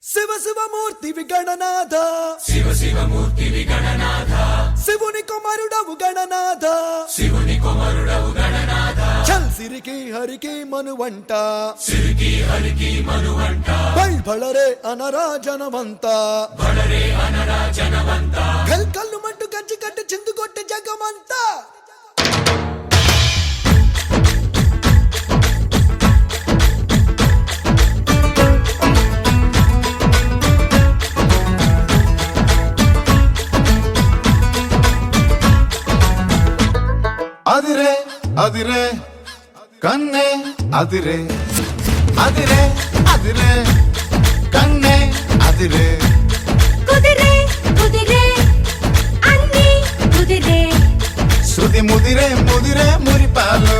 శివ శివమూర్తి విగణనాథ శివ శివమూర్తి విగణనాథ శివుని కుమారుడవు గణనాథ శివుని కుమారుడవు గణనాథ చల్ సిరికి హరికి మనువంట సిరికి హరికి మనువంట బళరే అనరా జనమంత బళరే అనరా జనమంత కల్ కల్లు మంటు కంచి కట్టు చిందు కొట్టు జగమంతా అదిరే అదిరే కన్నే అదిరే అదిరే అదిరే కన్నే అదిరే కుదిరే కుదిరే అన్ని కుదిరే శృతి ముదిరే ముదిరే మురిపాలు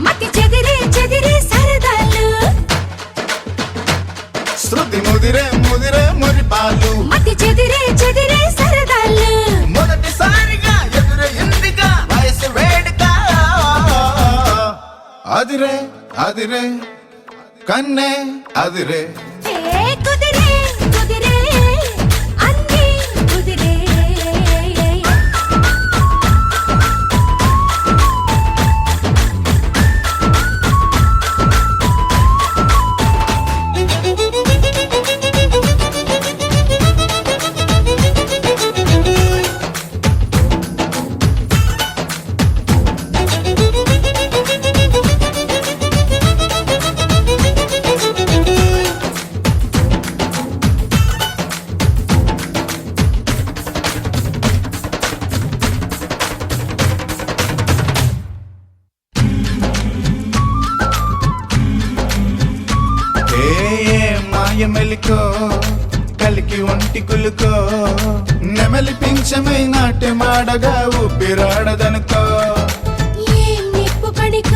మతి చెదిరే చెదిరే సరదాలు శృతి ముదిరే ముదిరే మురిపాలు మతి చెదిరే చెదిరే సరదాలు మొదటిసారిగా ఎదురు ఎందుగా వయసు వేడుక అదిరే అదిరే కన్నే అదిరే ఏ కుదిరే కుదిరే అన్ని కుదిరే మెలికో కలికి ఒంటి కులుకో నెమలి పింఛమై నాట్యమాడగా ఊపిరాడదనుకో ఏం నిప్పు కణిక